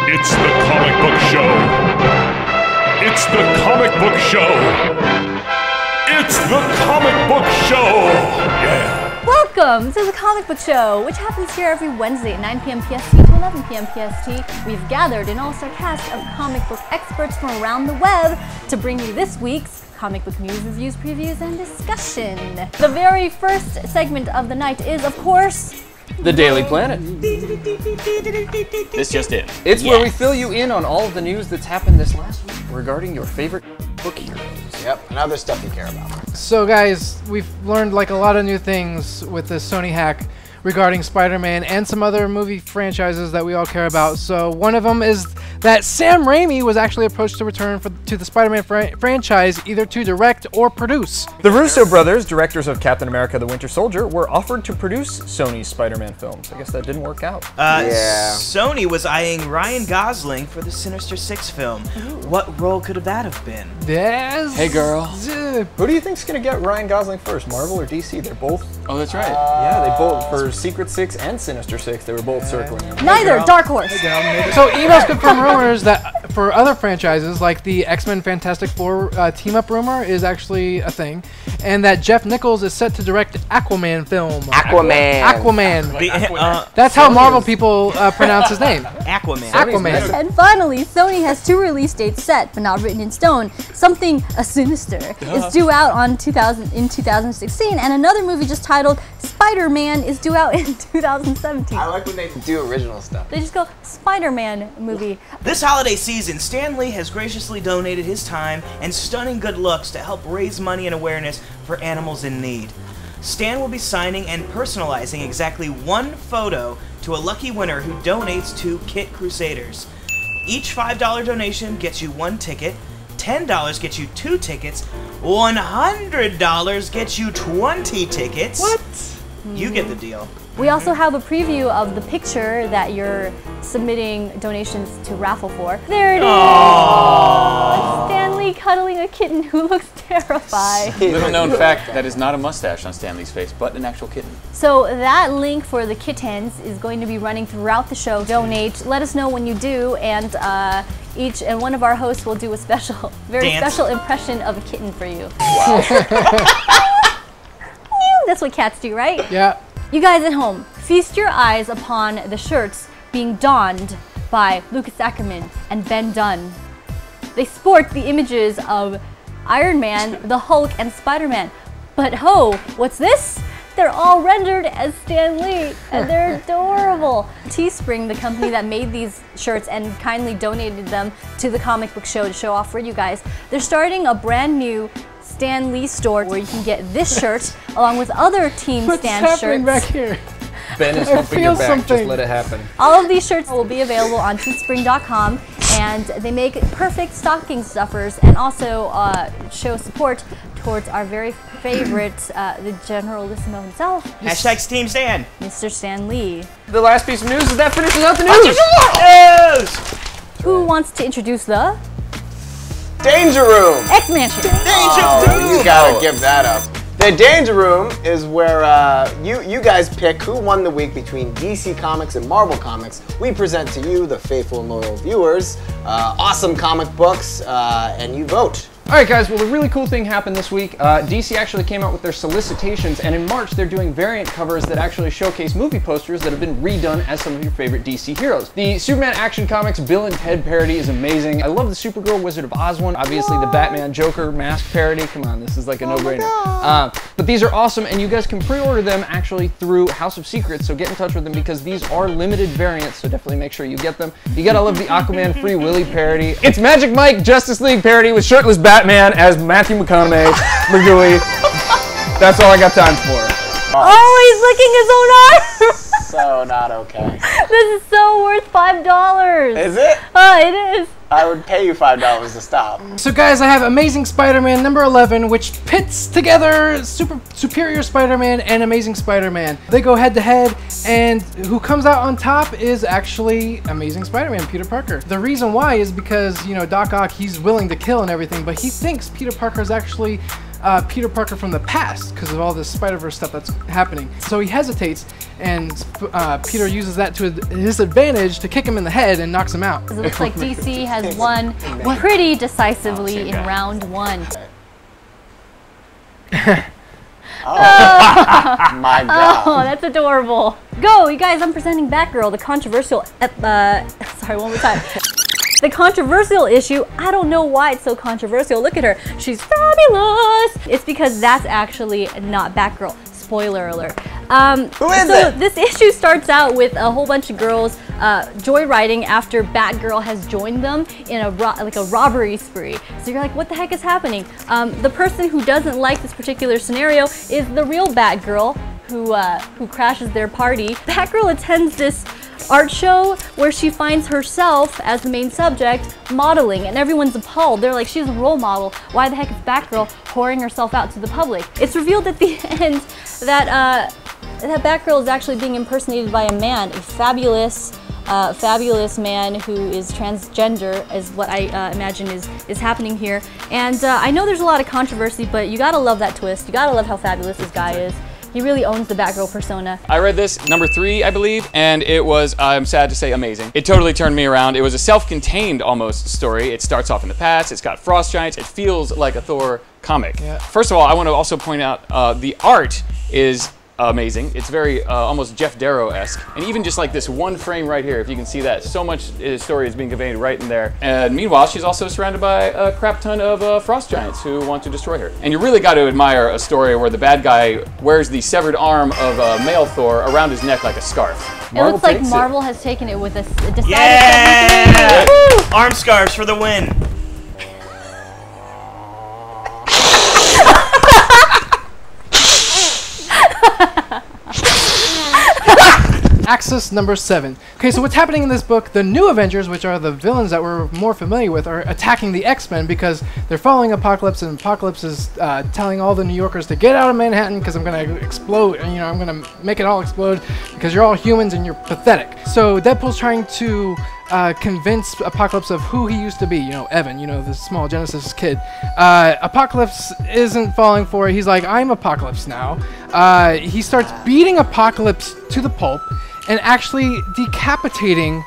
It's the comic book show. It's the comic book show. It's the comic book show. Yeah. Welcome to the Comic Book Show, which happens here every Wednesday at 9 p.m. PST to 11 p.m. PST. We've gathered an all-star cast of comic book experts from around the web to bring you this week's comic book news, reviews, previews, and discussion. The very first segment of the night is, of course, The Daily Planet. This just in. It's where we fill you in on all of the news that's happened this last week regarding your favorite book heroes. Yep, and other stuff you care about. So guys, we've learned like a lot of new things with this Sony hack regarding Spider-Man and some other movie franchises that we all care about. So one of them is that Sam Raimi was actually approached to return to the Spider-Man franchise, either to direct or produce. The Russo brothers, directors of Captain America: The Winter Soldier, were offered to produce Sony's Spider-Man films. I guess that didn't work out. Sony was eyeing Ryan Gosling for the Sinister Six film. What role could that have been? Yes. Hey, girl. Who do you think's gonna get Ryan Gosling first, Marvel or DC? They're both. Oh, that's right. Yeah, they both for Secret Six and Sinister Six. They were both circling him. neither, Dark Horse. So emails confirm rumors that for other franchises, like the X-Men Fantastic Four team-up rumor is actually a thing, and that Jeff Nichols is set to direct Aquaman film. Aquaman. That's how Marvel people pronounce his name. Aquaman. Aquaman. And finally, Sony has two release dates set, but not written in stone. Something Sinister is due out in 2016, and another movie just titled Spider-Man is due out in 2017. I like when they do original stuff. They just go, Spider-Man movie. This holiday season, Stan Lee has graciously donated his time and stunning good looks to help raise money and awareness for animals in need. Stan will be signing and personalizing exactly one photo to a lucky winner who donates to Kit Crusaders. Each $5 donation gets you one ticket, $10 gets you 2 tickets, $100 gets you 20 tickets. What? You get the deal. We also have a preview of the picture that you're submitting donations to raffle for. There it is! It's Stan Lee cuddling a kitten who looks terrified. Little known fact, that is not a mustache on Stanley's face, but an actual kitten. So that link for the kittens is going to be running throughout the show. Donate. Let us know when you do, and each and one of our hosts will do a special, very special impression of a kitten for you. Wow. That's what cats do, right? Yeah. You guys at home, feast your eyes upon the shirts being donned by Lucas Ackerman and Ben Dunn. They sport the images of Iron Man, the Hulk, and Spider-Man. But ho, what's this? They're all rendered as Stan Lee, and they're adorable. Teespring, the company that made these shirts and kindly donated them to the Comic Book Show to show off for you guys, they're starting a brand new Stan Lee store where you can get this shirt along with other Team Stan shirts. Back here? Ben is humping your back. Just let it happen. All of these shirts will be available on teespring.com, and they make perfect stocking stuffers and also show support towards our very favorite, the Generalissimo himself. Hashtag Team Stan. Mr. Stan Lee. The last piece of news is that finishes out the news. Who wants to introduce the Danger Room! X-Mansion? You gotta give that up. The Danger Room is where you guys pick who won the week between DC Comics and Marvel Comics. We present to you, the faithful and loyal viewers, awesome comic books, and you vote. Alright guys, well the really cool thing happened this week. DC actually came out with their solicitations, and in March they're doing variant covers that actually showcase movie posters that have been redone as some of your favorite DC heroes. The Superman Action Comics Bill and Ted parody is amazing. I love the Supergirl Wizard of Oz one. Obviously the Batman Joker mask parody. Come on, this is like a no-brainer. But these are awesome, and you guys can pre-order them actually through House of Secrets, so get in touch with them because these are limited variants, so definitely make sure you get them. You gotta love the Aquaman Free Willy parody. It's Magic Mike Justice League parody with shirtless Batman as Matthew McConaughey, Magooey. That's all I got time for. Oh, he's licking his own arm! So not okay. This is so worth $5. Is it? It is. I would pay you $5 to stop. So guys, I have Amazing Spider-Man number 11, which pits together Superior Spider-Man and Amazing Spider-Man. They go head to head, and who comes out on top is actually Amazing Spider-Man, Peter Parker. The reason why is because, you know, Doc Ock, he's willing to kill and everything, but he thinks Peter Parker is actually Peter Parker from the past because of all this Spider-Verse stuff that's happening. So he hesitates, and Peter uses that to his advantage to kick him in the head and knocks him out. It looks like DC has won pretty decisively in round 1. My God. Oh, that's adorable. Go, you guys, I'm presenting Batgirl, the controversial, sorry, one more time. The controversial issue, I don't know why it's so controversial. Look at her, she's fabulous. It's because that's actually not Batgirl. Spoiler alert. Who is it? This issue starts out with a whole bunch of girls joyriding after Batgirl has joined them in a robbery spree. So you're like, what the heck is happening? The person who doesn't like this particular scenario is the real Batgirl who crashes their party. Batgirl attends this art show where she finds herself as the main subject modeling, and everyone's appalled. They're like, she's a role model. Why the heck is Batgirl whoring herself out to the public? It's revealed at the end that that Batgirl is actually being impersonated by a man, a fabulous man who is transgender, is what I imagine is happening here. And I know there's a lot of controversy, but you gotta love that twist. You gotta love how fabulous this guy is. He really owns the Batgirl persona. I read this, number 3, I believe, and it was, I'm sad to say, amazing. It totally turned me around. It was a self-contained, almost, story. It starts off in the past, it's got frost giants, it feels like a Thor comic. Yeah. First of all, I want to also point out the art is amazing. It's very almost Jeff Darrow-esque, and even just like this one frame right here, if you can see that, so much story is being conveyed right in there. And meanwhile, she's also surrounded by a crap ton of frost giants who want to destroy her. And you really got to admire a story where the bad guy wears the severed arm of male Thor around his neck like a scarf. It looks like Marvel has taken it with a decided 73. Arm scarves for the win. Axis number 7. Okay, so what's happening in this book, the new Avengers, which are the villains that we're more familiar with, are attacking the X-Men because they're following Apocalypse, and Apocalypse is telling all the New Yorkers to get out of Manhattan because I'm going to explode, and, you know, I'm going to make it all explode because you're all humans and you're pathetic. So Deadpool's trying to convince Apocalypse of who he used to be, you know, Evan, you know, the small Genesis kid. Apocalypse isn't falling for it. He's like, I'm Apocalypse now. He starts beating Apocalypse to the pulp and actually decapitating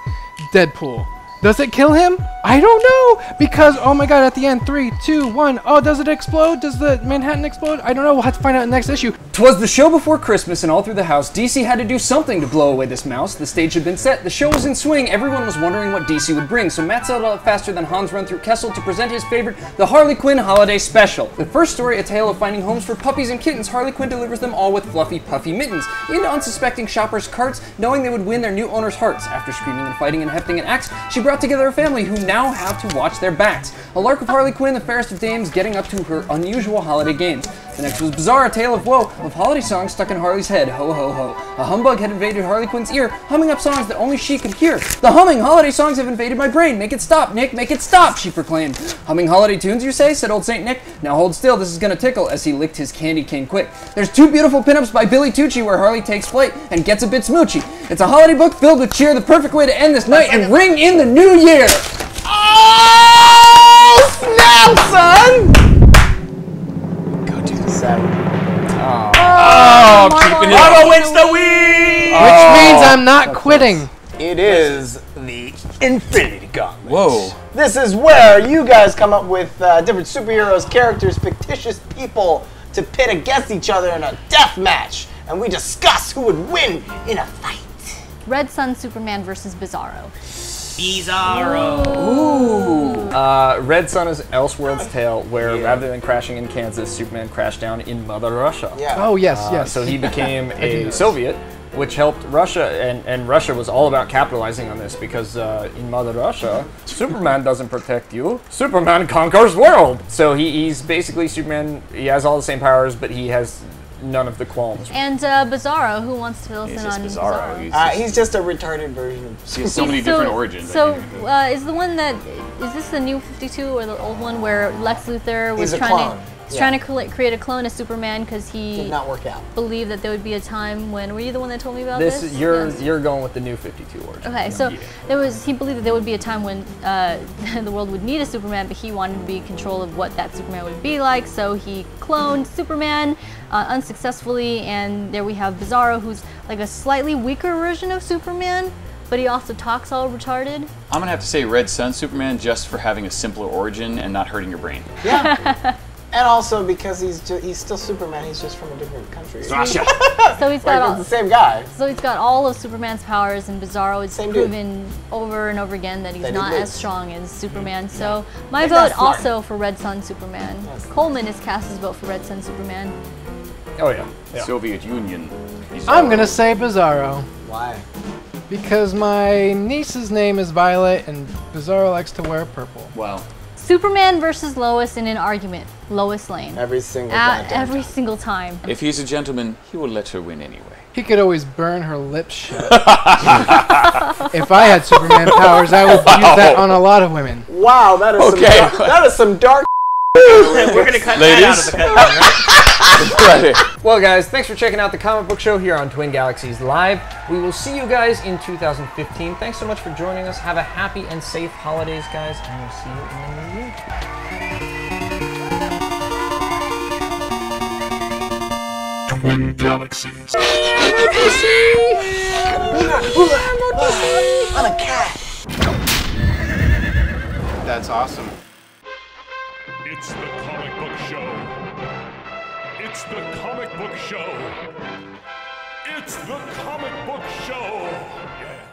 Deadpool. Does it kill him? I don't know, because, oh my god, at the end, 3, 2, 1, oh, does it explode? Does the Manhattan explode? I don't know, we'll have to find out in the next issue. 'Twas the show before Christmas, and all through the house, DC had to do something to blow away this mouse. The stage had been set, the show was in swing, everyone was wondering what DC would bring, so Matt set out faster than Hans run through Kessel to present his favorite, the Harley Quinn Holiday Special. The first story, a tale of finding homes for puppies and kittens, Harley Quinn delivers them all with fluffy, puffy mittens into unsuspecting shoppers' carts, knowing they would win their new owner's hearts. After screaming and fighting and hefting an axe, she brought together a family who now have to watch their backs. A lark of Harley Quinn, the fairest of dames, getting up to her unusual holiday games. The next was Bizarre, a tale of woe, of holiday songs stuck in Harley's head. Ho ho ho. A humbug had invaded Harley Quinn's ear, humming up songs that only she could hear. The humming holiday songs have invaded my brain. Make it stop, Nick, make it stop, she proclaimed. Humming holiday tunes, you say? Said old Saint Nick. Now hold still, this is gonna tickle, as he licked his candy cane quick. There's 2 beautiful pinups by Billy Tucci where Harley takes flight and gets a bit smoochy. It's a holiday book filled with cheer, the perfect way to end this night and ring in the new year. Oh, snap, son! Go to the 7. Oh, keeping it up. Marvel wins the week! Which means I'm not quitting. It is the Infinity Gauntlet. Whoa. This is where you guys come up with different superheroes, characters, fictitious people to pit against each other in a death match. And we discuss who would win in a fight. Red Sun Superman versus Bizarro. Bizarro. Ooh. Red Sun is Elseworld's tale, where rather than crashing in Kansas, Superman crashed down in Mother Russia. Yeah. Oh, yes, yes. So he became a Soviet, which helped Russia, and Russia was all about capitalizing on this because in Mother Russia, Superman doesn't protect you. Superman conquers world. So he's basically Superman. He has all the same powers, but he has none of the qualms. And Bizarro, who wants to fill us in on Bizarro? He's just a retarded version of He has so many different origins. So, is the one that, is this the new 52 or the old one where Lex Luthor was trying to... He's trying to create a clone of Superman because he Did not work out. believed that there would be a time when. Were you the one that told me about this? You're going with the New 52 origin. Okay, so he believed that there would be a time when the world would need a Superman, but he wanted to be in control of what that Superman would be like. So he cloned Superman unsuccessfully, and there we have Bizarro, who's like a slightly weaker version of Superman, but he also talks all retarded. I'm gonna have to say Red Sun Superman just for having a simpler origin and not hurting your brain. Yeah. And also because he's still Superman, he's just from a different country. So he's got Like, it's the same guy. So he's got all of Superman's powers, and Bizarro is Same proven over and over again that he's That he not lives. as strong as Superman. So my Think vote that's smart. also for Red Sun Superman. Coleman is cast his vote for Red Sun Superman. Oh yeah. Soviet Union. I'm gonna say Bizarro. Why? Because my niece's name is Violet, and Bizarro likes to wear purple. Wow. Superman versus Lois in an argument. Lois Lane. Every single goddamn Every time. single time. If he's a gentleman, he will let her win anyway. He could always burn her lips shut. If I had Superman powers, I would use that on a lot of women. Wow, that is Okay. that is some dark. We're gonna cut that out of the cut, right? Well, guys, thanks for checking out the Comic Book Show here on Twin Galaxies Live. We will see you guys in 2015. Thanks so much for joining us. Have a happy and safe holidays, guys, and we'll see you in the new year. Twin Galaxies. I'm a cat. That's awesome. It's the comic book show. It's the comic book show. It's the comic book show. Yeah.